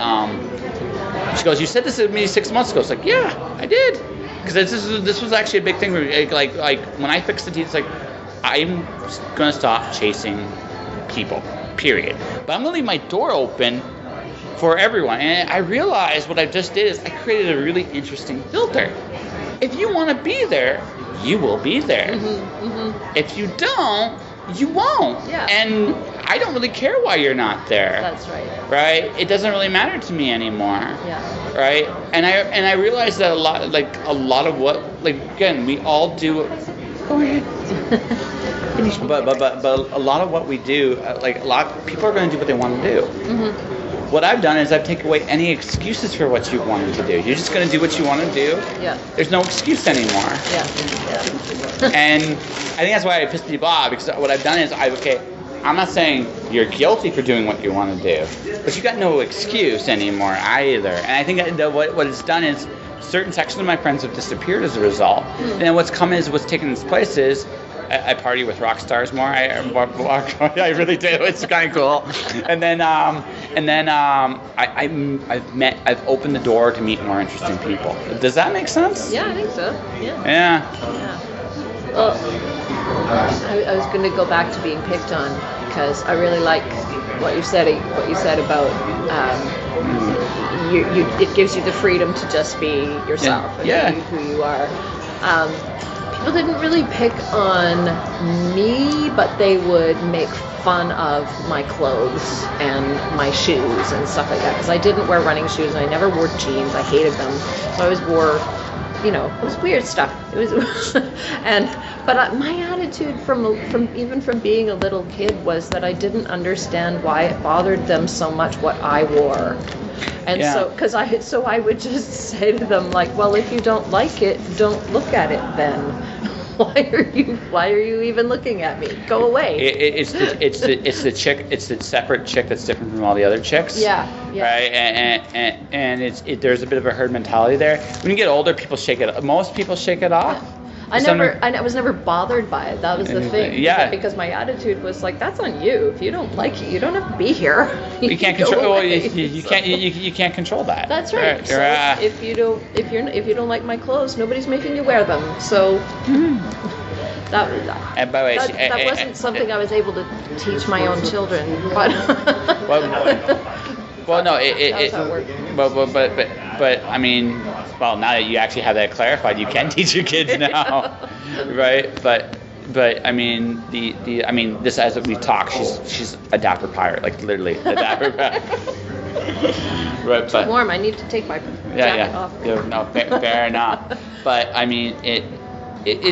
[SPEAKER 1] she goes, "You said this to me 6 months ago." It's like, yeah, I did. Because this was actually a big thing for me. Like when I fixed the teeth, it's like, I'm going to stop chasing people, period. But I'm going to leave my door open for everyone. And I realized what I just did is I created a really interesting filter. If you want to be there, you will be there. If you don't, you won't.
[SPEAKER 2] Yeah.
[SPEAKER 1] And I don't really care why you're not there.
[SPEAKER 2] That's right.
[SPEAKER 1] Right? It doesn't really matter to me anymore.
[SPEAKER 2] Yeah.
[SPEAKER 1] Right? And I realized that a lot of what, again, we all do. Go ahead. But a lot of what we do, people are going to do what they want to do. What I've done is I've taken away any excuses for what you wanted to do. You're just going to do what you want to do.
[SPEAKER 2] Yeah.
[SPEAKER 1] There's no excuse anymore.
[SPEAKER 2] Yeah.
[SPEAKER 1] And I think that's why I pissed people off, because what I've done is I'm not saying you're guilty for doing what you want to do, but you got no excuse anymore either. And I think that what it's done is certain sections of my friends have disappeared as a result. And then what's taken its place is I party with rock stars more. I really do. It's kind of cool. And then I've opened the door to meet more interesting people. Does that make sense?
[SPEAKER 2] Yeah, I think so. Yeah.
[SPEAKER 1] Yeah.
[SPEAKER 2] Well, I was going to go back to being picked on, because I really like what you said about it gives you the freedom to just be yourself and be who you are. People didn't really pick on me, but they would make fun of my clothes and my shoes and stuff like that, because I didn't wear running shoes and I never wore jeans. I hated them, so I always wore, it was weird stuff. It was, but my attitude from being a little kid was that I didn't understand why it bothered them so much what I wore. And so I would just say to them, like, well, if you don't like it, don't look at it then. Why are you even looking at me? Go away.
[SPEAKER 1] It's the chick. It's the separate chick that's different from all the other chicks.
[SPEAKER 2] Yeah.
[SPEAKER 1] Right. And there's a bit of a herd mentality there. When you get older, most people shake it off.
[SPEAKER 2] I was never bothered by it. That was the thing.
[SPEAKER 1] Yeah.
[SPEAKER 2] Because my attitude was like, that's on you. If you don't like it, you don't have to be here.
[SPEAKER 1] You can't control. You can't control that.
[SPEAKER 2] That's right. So if you don't like my clothes, nobody's making you wear them. So that wasn't something I was able to teach my own children. But
[SPEAKER 1] well, no, but I mean, well, now that you actually have that clarified, you can teach your kids now, right? But I mean, this, as we talk, she's a dapper pirate, like literally a dapper pirate. Right,
[SPEAKER 2] Too
[SPEAKER 1] but
[SPEAKER 2] warm. I need to take my jacket off.
[SPEAKER 1] Yeah, no, fair enough. But I mean, it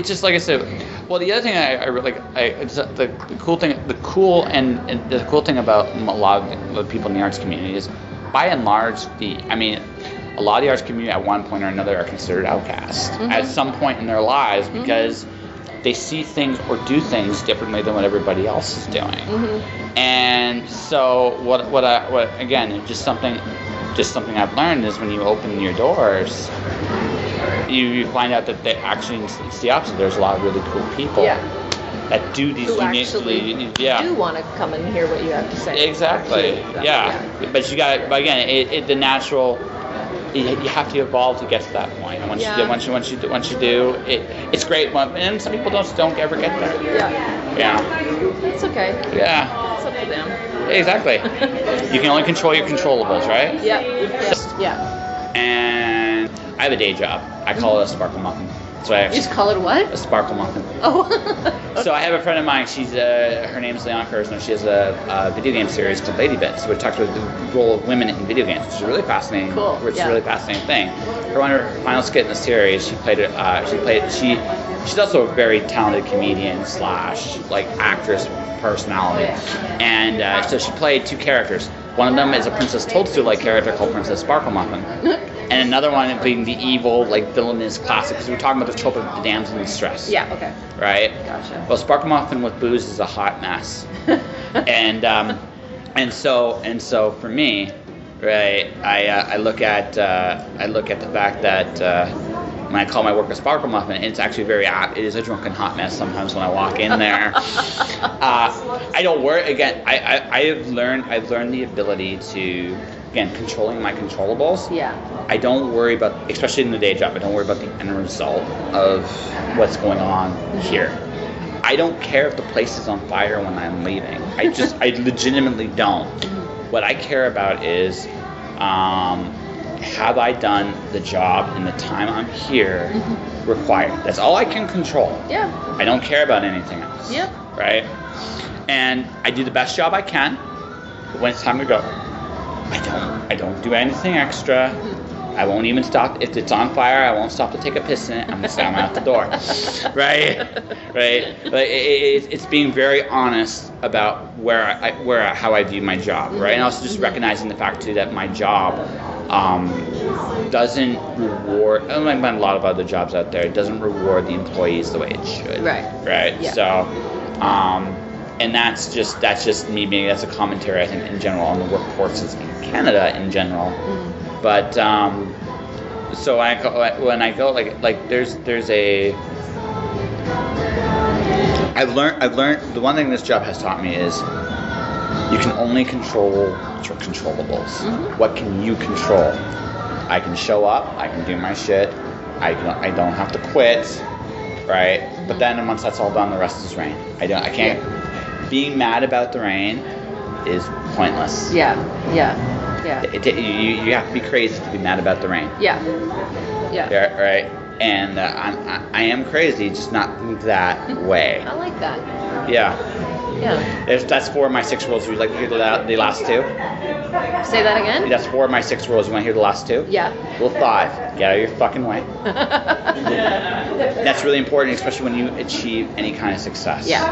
[SPEAKER 1] just like I said. Well, the other thing I really like, it's the cool thing, the cool thing about a lot of the people in the arts community is, by and large, a lot of the arts community at one point or another are considered outcasts at some point in their lives because they see things or do things differently than what everybody else is doing. And so what again, just something I've learned is when you open your doors, you find out that it's the opposite. There's a lot of really cool people that do these
[SPEAKER 2] who
[SPEAKER 1] unique,
[SPEAKER 2] actually do want to come and hear what you have to say.
[SPEAKER 1] Exactly. But you got. But again, the natural. You have to evolve to get to that point, and once you do, it's great. And some people don't ever get there. Yeah.
[SPEAKER 2] It's okay.
[SPEAKER 1] Yeah.
[SPEAKER 2] It's up to them.
[SPEAKER 1] Exactly. You can only control your controllables, right?
[SPEAKER 2] Yeah.
[SPEAKER 1] And I have a day job. I call it a sparkle muffin. So I
[SPEAKER 2] You just call it what?
[SPEAKER 1] a sparkle muffin.
[SPEAKER 2] Oh.
[SPEAKER 1] So I have a friend of mine. She's her name's Leon Kersner. She has a video game series called Lady Bits, which talks about the role of women in video games, which is a really fascinating.
[SPEAKER 2] Cool.
[SPEAKER 1] Which is a really fascinating thing. Her final skit in the series, she's also a very talented comedian / like actress personality, and so she played two characters. One of them is a Princess Toadstool-like character called Princess Sparkle Muffin. And another one being the evil, like, villainous classic, because we're talking about the trope of the damsel in distress.
[SPEAKER 2] Yeah, okay.
[SPEAKER 1] Right?
[SPEAKER 2] Gotcha.
[SPEAKER 1] Well, Sparkle Muffin with booze is a hot mess. and so for me, right, I look at the fact that when I call my work a Sparkle Muffin, it's actually very apt. It is a drunken hot mess sometimes when I walk in there. I don't worry. Again, I've learned the ability to, again, controlling my controllables.
[SPEAKER 2] Yeah.
[SPEAKER 1] I don't worry about, especially in the day job, I don't worry about the end result of what's going on here. I don't care if the place is on fire when I'm leaving. I legitimately don't. What I care about is, have I done the job in the time I'm here required? That's all I can control.
[SPEAKER 2] Yeah.
[SPEAKER 1] I don't care about anything else.
[SPEAKER 2] Yep.
[SPEAKER 1] Right? And I do the best job I can. But when it's time to go, I don't do anything extra. I won't even stop. If it's on fire, I won't stop to take a piss in it. I'm going to slam out the door. Right? But it's being very honest about how I view my job. Right? And also just recognizing the fact, too, that my job doesn't reward, unlike a lot of other jobs out there, it doesn't reward the employees the way it should. Right?
[SPEAKER 2] Yeah.
[SPEAKER 1] So, and that's just me being, that's a commentary, I think, in general on the workforces in Canada in general. But so when I go like there's a I've learned the one thing this job has taught me is you can only control your controllables. What can you control? I can show up, I can do my shit, I don't have to quit, right? But then once that's all done, the rest is rain. I can't. Being mad about the rain is pointless.
[SPEAKER 2] Yeah.
[SPEAKER 1] You have to be crazy to be mad about the rain.
[SPEAKER 2] Yeah.
[SPEAKER 1] Right. And I am crazy, just not that way.
[SPEAKER 2] I like that.
[SPEAKER 1] Yeah.
[SPEAKER 2] Yeah.
[SPEAKER 1] That's 4 of my 6 rules. Would you like to hear the last 2?
[SPEAKER 2] Say that again?
[SPEAKER 1] That's 4 of my 6 rules. You want to hear the last 2?
[SPEAKER 2] Yeah.
[SPEAKER 1] Rule 5. Get out of your fucking way. That's really important, especially when you achieve any kind of success.
[SPEAKER 2] Yeah.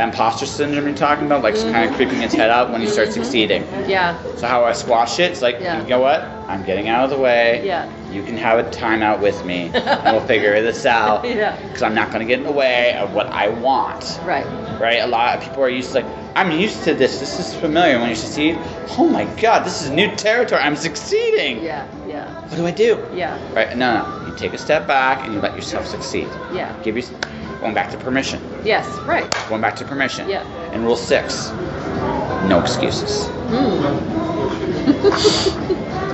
[SPEAKER 1] Imposter syndrome you're talking about, like kind of creeping its head up when you start succeeding.
[SPEAKER 2] Yeah.
[SPEAKER 1] So how I squash it, it's like, you know what? I'm getting out of the way.
[SPEAKER 2] Yeah.
[SPEAKER 1] You can have a timeout with me, and we'll figure this out.
[SPEAKER 2] Yeah.
[SPEAKER 1] Because I'm not going to get in the way of what I want.
[SPEAKER 2] Right.
[SPEAKER 1] A lot of people are used to, like, I'm used to this. This is familiar. When you succeed, oh my God, this is new territory. I'm succeeding.
[SPEAKER 2] Yeah.
[SPEAKER 1] What do I do?
[SPEAKER 2] Yeah.
[SPEAKER 1] Right? No. You take a step back and you let yourself succeed.
[SPEAKER 2] Yeah.
[SPEAKER 1] Going back to permission.
[SPEAKER 2] Yes. Right.
[SPEAKER 1] Going back to permission.
[SPEAKER 2] Yeah.
[SPEAKER 1] And rule 6, no excuses.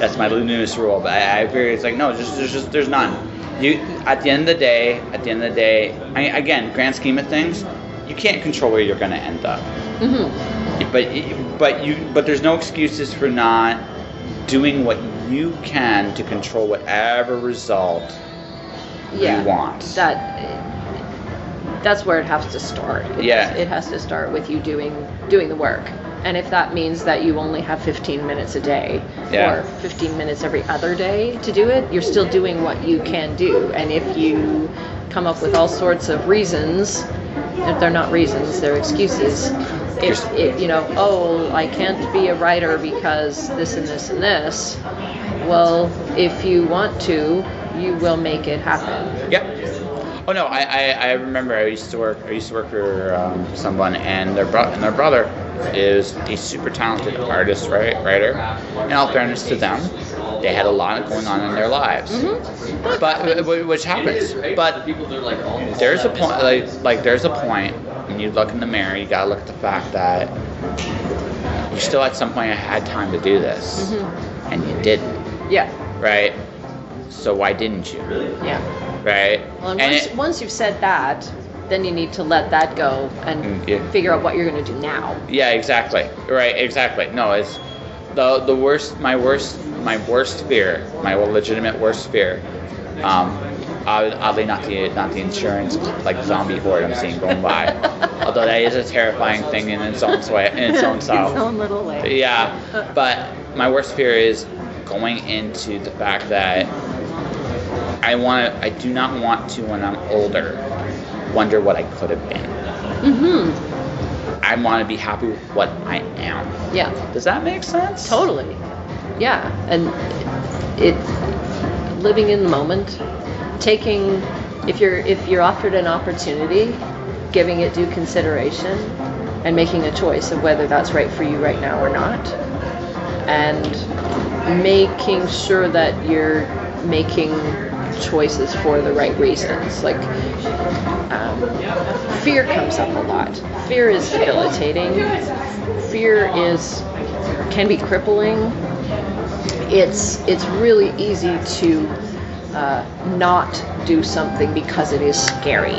[SPEAKER 1] That's my newest rule, but I figure it's like, no, there's none. At the end of the day, again, grand scheme of things, you can't control where you're going to end up. But there's no excuses for not doing what you can to control whatever result you want.
[SPEAKER 2] That's where it has to start. It has to start with you doing the work. And if that means that you only have 15 minutes a day or 15 minutes every other day to do it, you're still doing what you can do. And if you come up with all sorts of reasons, if they're not reasons, they're excuses, if you know, oh, I can't be a writer because this and this and this, well, if you want to, you will make it happen.
[SPEAKER 1] Yep. Oh no, I remember I used to work for someone, and their brother is a super talented artist, writer. In all fairness to them, they had a lot going on in their lives. Mm-hmm. But which happens. But there's a point, like there's a point when you look in the mirror, you gotta look at the fact that you still at some point had time to do this, mm-hmm. and you didn't.
[SPEAKER 2] Yeah.
[SPEAKER 1] Right. So why didn't you?
[SPEAKER 2] Yeah.
[SPEAKER 1] Right.
[SPEAKER 2] Well, and once you've said that, then you need to let that go and figure out what you're going to do now. Yeah,
[SPEAKER 1] exactly. Right, exactly. No, it's the worst. My worst fear. My legitimate worst fear. Oddly, not the insurance like zombie horde I'm seeing going by. Although that is a terrifying thing in its own way, in its own style.
[SPEAKER 2] Its own little way.
[SPEAKER 1] Yeah, but my worst fear is going into the fact that I do not want to, when I'm older, wonder what I could have been. Mm-hmm. I want to be happy with what I am.
[SPEAKER 2] Yeah.
[SPEAKER 1] Does that make sense?
[SPEAKER 2] Totally. Yeah. And living in the moment, taking, if you're offered an opportunity, giving it due consideration and making a choice of whether that's right for you right now or not. And making sure that you're making choices for the right reasons. Like fear comes up a lot. Fear is debilitating. Fear can be crippling. It's really easy to not do something because it is scary.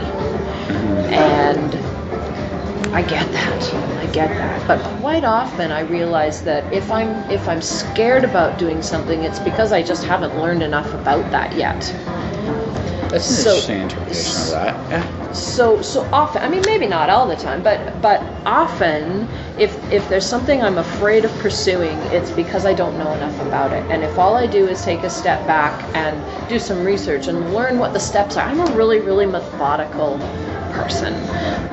[SPEAKER 2] And I get that. But quite often I realize that if I'm scared about doing something, it's because I just haven't learned enough about that yet.
[SPEAKER 1] That's an interesting interpretation of that. Yeah.
[SPEAKER 2] So often, I mean, maybe not all the time, but often, if there's something I'm afraid of pursuing, it's because I don't know enough about it. And if all I do is take a step back and do some research and learn what the steps are, I'm a really, really methodical person.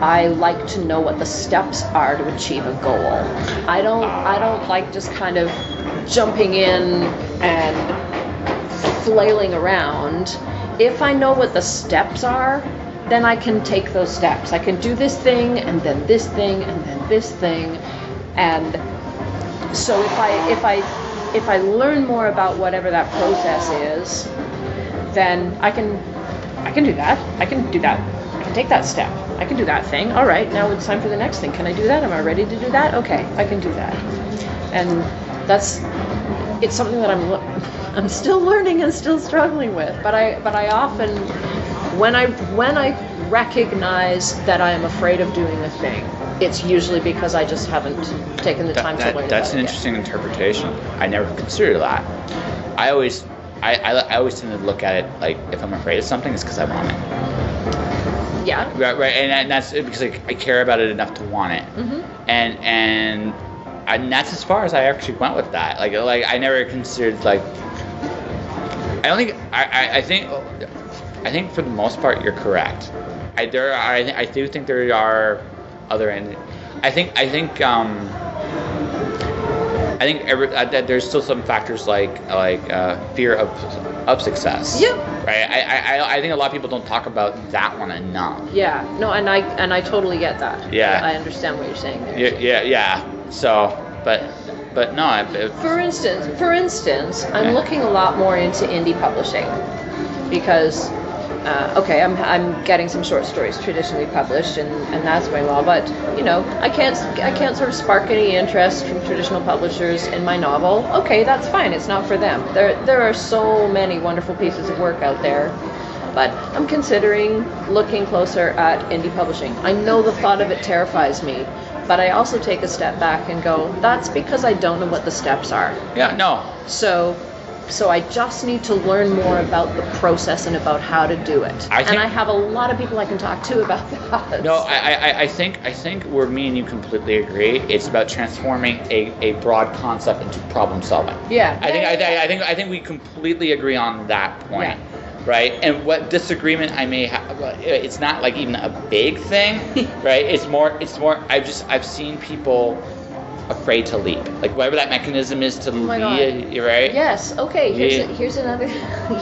[SPEAKER 2] I like to know what the steps are to achieve a goal. I don't like just kind of jumping in and flailing around. If I know what the steps are, then I can take those steps. I can do this thing and then this thing and then this thing. And so if I learn more about whatever that process is, then I can do that. I can do that. I can take that step. I can do that thing. All right, now it's time for the next thing. Can I do that? Am I ready to do that? Okay, I can do that. And it's something that I'm still learning and still struggling with. But I often, when I recognize that I am afraid of doing a thing, it's usually because I just haven't taken the time to learn about it.
[SPEAKER 1] That's an interesting interpretation. I never considered that. I always tend to look at it like, if I'm afraid of something, it's because I want it.
[SPEAKER 2] Yeah.
[SPEAKER 1] Right, and that's because I care about it enough to want it. Mm-hmm. And that's as far as I actually went with that. Like I never considered like. I think for the most part you're correct. I do think there are other end. I think there's still some factors like fear of success.
[SPEAKER 2] Yeah.
[SPEAKER 1] Right. I think a lot of people don't talk about that one enough.
[SPEAKER 2] Yeah. No, and I totally get that.
[SPEAKER 1] Yeah.
[SPEAKER 2] I understand what you're saying there.
[SPEAKER 1] Yeah. So, but no.
[SPEAKER 2] For instance, I'm looking a lot more into indie publishing because. I'm getting some short stories traditionally published, and that's going well. But I can't sort of spark any interest from traditional publishers in my novel. Okay, that's fine. It's not for them. There are so many wonderful pieces of work out there, but I'm considering looking closer at indie publishing. I know the thought of it terrifies me, but I also take a step back and go, that's because I don't know what the steps are.
[SPEAKER 1] Yeah. No.
[SPEAKER 2] So. So I just need to learn more about the process and about how to do it. I have a lot of people I can talk to about that.
[SPEAKER 1] No, I think where me and you completely agree. It's about transforming a broad concept into problem solving.
[SPEAKER 2] Yeah.
[SPEAKER 1] I think we completely agree on that point. Yeah. Right? And what disagreement I may have, it's not like even a big thing, right? It's more I've seen people afraid to leap, like whatever that mechanism is to leap, right?
[SPEAKER 2] Yes. Okay. Here's another.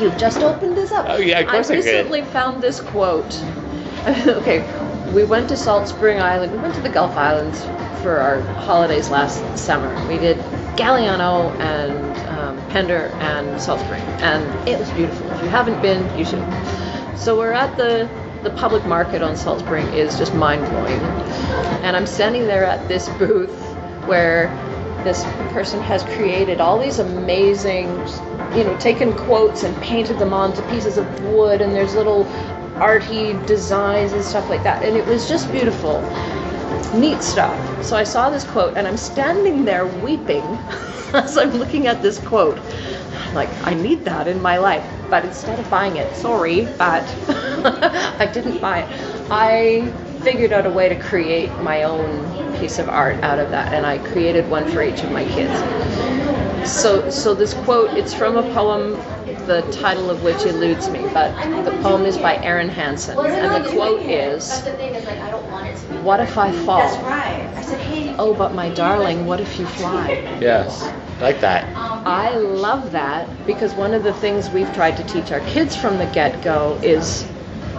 [SPEAKER 2] You've just opened this up.
[SPEAKER 1] Oh yeah, of course I
[SPEAKER 2] recently found this quote. Okay, we went to Salt Spring Island. We went to the Gulf Islands for our holidays last summer. We did Galiano and Pender and Salt Spring, and it was beautiful. If you haven't been, you should. So we're at the public market on Salt Spring is just mind-blowing, and I'm standing there at this booth where this person has created all these amazing, taken quotes and painted them onto pieces of wood, and there's little arty designs and stuff like that, and it was just beautiful. Neat stuff. So I saw this quote, and I'm standing there weeping as I'm looking at this quote. I'm like, I need that in my life. But instead of buying it, sorry, but I didn't buy it. I figured out a way to create my own piece of art out of that, and I created one for each of my kids. So this quote, it's from a poem, the title of which eludes me, but the poem is by Erin Hansen, and the quote is, "What if I fall? Oh, but my darling, what if you fly?"
[SPEAKER 1] Yes, like that.
[SPEAKER 2] I love that, because one of the things we've tried to teach our kids from the get-go is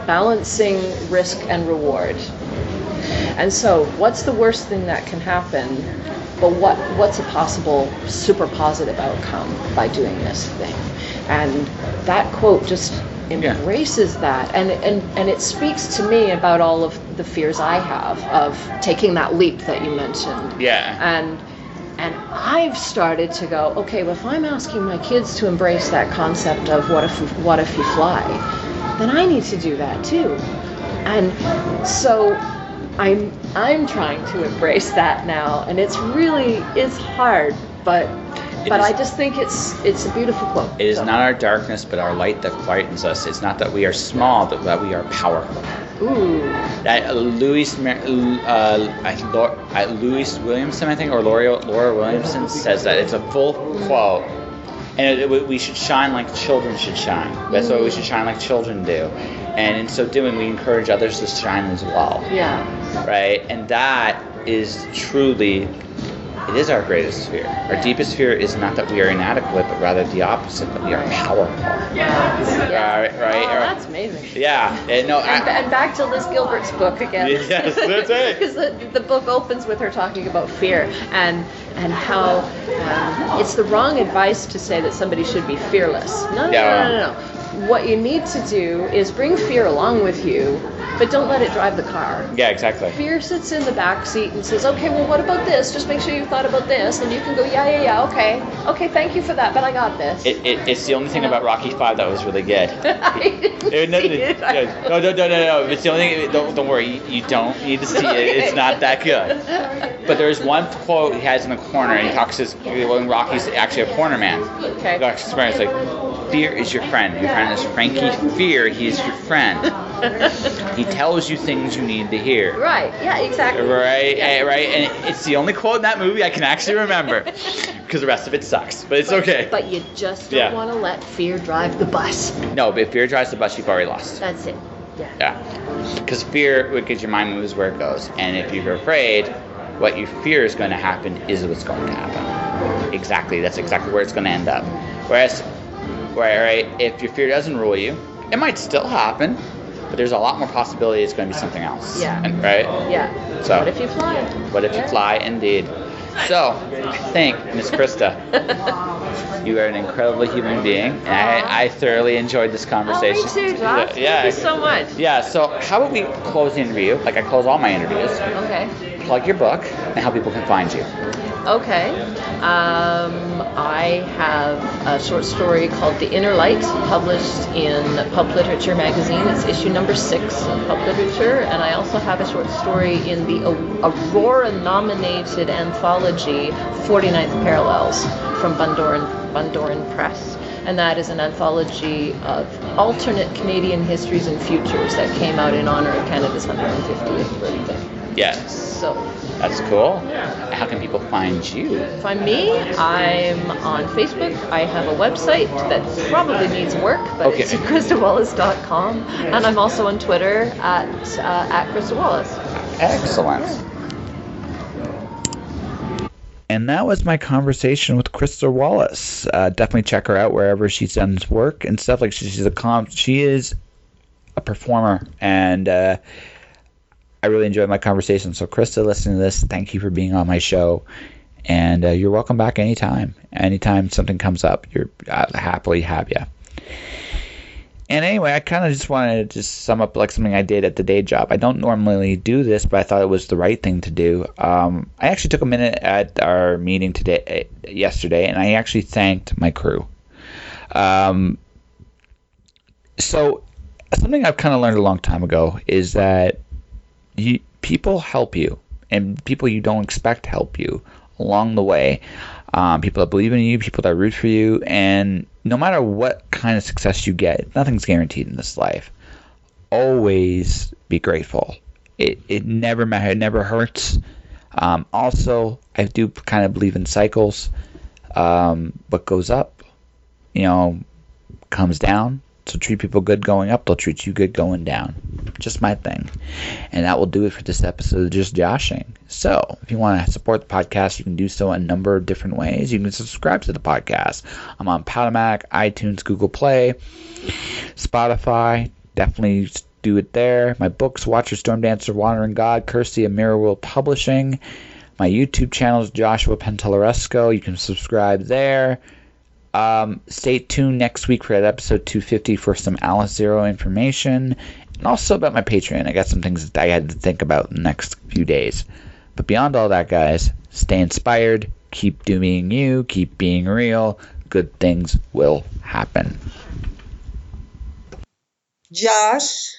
[SPEAKER 2] balancing risk and reward. And so, what's the worst thing that can happen? But what's a possible super positive outcome by doing this thing? And that quote just embraces that, and it speaks to me about all of the fears I have of taking that leap that you mentioned.
[SPEAKER 1] Yeah.
[SPEAKER 2] And I've started to go, okay, well, if I'm asking my kids to embrace that concept of what if you fly, then I need to do that too. And so I'm trying to embrace that now, and it's hard, but I just think it's a beautiful quote.
[SPEAKER 1] It is not our darkness, but our light that quietens us. It's not that we are small, but that we are powerful.
[SPEAKER 2] Ooh.
[SPEAKER 1] That Louis Williamson, I think, or Laura Williamson says that. It's a full quote. And we should shine like children should shine. That's what we should shine like children do. And in so doing, we encourage others to shine as well.
[SPEAKER 2] Yeah.
[SPEAKER 1] Right? And that is truly, it is our greatest fear. Our deepest fear is not that we are inadequate, but rather the opposite, that we are powerful.
[SPEAKER 2] Yeah.
[SPEAKER 1] Right?
[SPEAKER 2] Oh, that's amazing.
[SPEAKER 1] Yeah. And
[SPEAKER 2] back to Liz Gilbert's book again.
[SPEAKER 1] Yes, that's it.
[SPEAKER 2] Because the book opens with her talking about fear and how it's the wrong advice to say that somebody should be fearless. No. What you need to do is bring fear along with you, but don't let it drive the car.
[SPEAKER 1] Yeah, exactly.
[SPEAKER 2] Fear sits in the back seat and says, okay, well, what about this? Just make sure you've thought about this. And you can go, yeah, okay, thank you for that, but I got this.
[SPEAKER 1] It's the only thing about Rocky V that was really good.
[SPEAKER 2] I didn't see it.
[SPEAKER 1] No. It's the only thing. Don't worry. You don't need to see it. It's not that good. But there's one quote he has in the corner, and he talks to when Rocky's actually a corner man.
[SPEAKER 2] Okay.
[SPEAKER 1] It's like, fear is your friend. Your friend is Frankie Fear. He is your friend. He tells you things you need to hear.
[SPEAKER 2] Right. Yeah. Exactly.
[SPEAKER 1] Right.
[SPEAKER 2] Yeah.
[SPEAKER 1] Right. And it's the only quote in that movie I can actually remember, because the rest of it sucks. But it's okay.
[SPEAKER 2] But you just don't want to let fear drive the bus.
[SPEAKER 1] No, but if fear drives the bus, you've already lost.
[SPEAKER 2] That's it. Yeah.
[SPEAKER 1] Yeah. Because fear, because your mind moves where it goes, and if you're afraid, what you fear is going to happen is what's going to happen. Exactly. That's exactly where it's going to end up. Whereas, if your fear doesn't rule you, it might still happen, but there's a lot more possibility it's going to be something else.
[SPEAKER 2] Yeah.
[SPEAKER 1] Right?
[SPEAKER 2] Yeah.
[SPEAKER 1] So,
[SPEAKER 2] what if you fly?
[SPEAKER 1] What if you fly, indeed. So, I think, Miss Krista, you are an incredible human being, and I thoroughly enjoyed this conversation.
[SPEAKER 2] Oh, me too, Josh.
[SPEAKER 1] Yeah.
[SPEAKER 2] Thank you so much.
[SPEAKER 1] Yeah, so how about we close the interview, like I close all my interviews.
[SPEAKER 2] Okay.
[SPEAKER 1] Plug your book and how people can find you.
[SPEAKER 2] Okay. I have a short story called The Inner Light, published in Pulp Literature magazine. It's issue number 6 of Pulp Literature. And I also have a short story in the Aurora-nominated anthology 49th Parallels from Bundoran Press. and that is an anthology of alternate Canadian histories and futures that came out in honor of Canada's 150th birthday.
[SPEAKER 1] Yes.
[SPEAKER 2] So
[SPEAKER 1] That's cool. How can people find you?
[SPEAKER 2] find me. I'm on Facebook. I have a website that probably needs work, but it's KristaWallace.com, and I'm also on Twitter at Krista Wallace.
[SPEAKER 1] Excellent. And that was my conversation with Krista Wallace. Definitely check her out wherever she's done work and stuff. Like she is a performer, and I really enjoyed my conversation. So Krista, listening to this, thank you for being on my show, and you're welcome back anytime. Anytime something comes up, you're happily have you. And anyway, I kind of just wanted to just sum up like something I did at the day job. I don't normally do this, but I thought it was the right thing to do. I actually took a minute at our meeting yesterday, and I actually thanked my crew. So something I've kind of learned a long time ago is that people help you, and people you don't expect help you along the way. People that believe in you, people that root for you, and no matter what kind of success you get, nothing's guaranteed in this life. Always be grateful. It never matters. It never hurts. Also, I do kind of believe in cycles. What goes up, comes down. So treat people good going up, they'll treat you good going down. Just my thing. And that will do it for this episode of Just Joshing. So if you want to support the podcast, you can do so in a number of different ways. You can subscribe to the podcast. I'm on Podomatic, iTunes, Google Play, Spotify. Definitely do it there. My books, Watcher, Storm Dancer, Wandering God, Kirsty and Mirror World Publishing. My YouTube channel is Joshua Pantelleresco. You can subscribe there. Stay tuned next week for episode 250 for some Alice Zero information, and also about my Patreon. I got some things that I had to think about in the next few days. But beyond all that, guys, stay inspired, keep doing you, keep being real. Good things will happen.
[SPEAKER 4] Josh.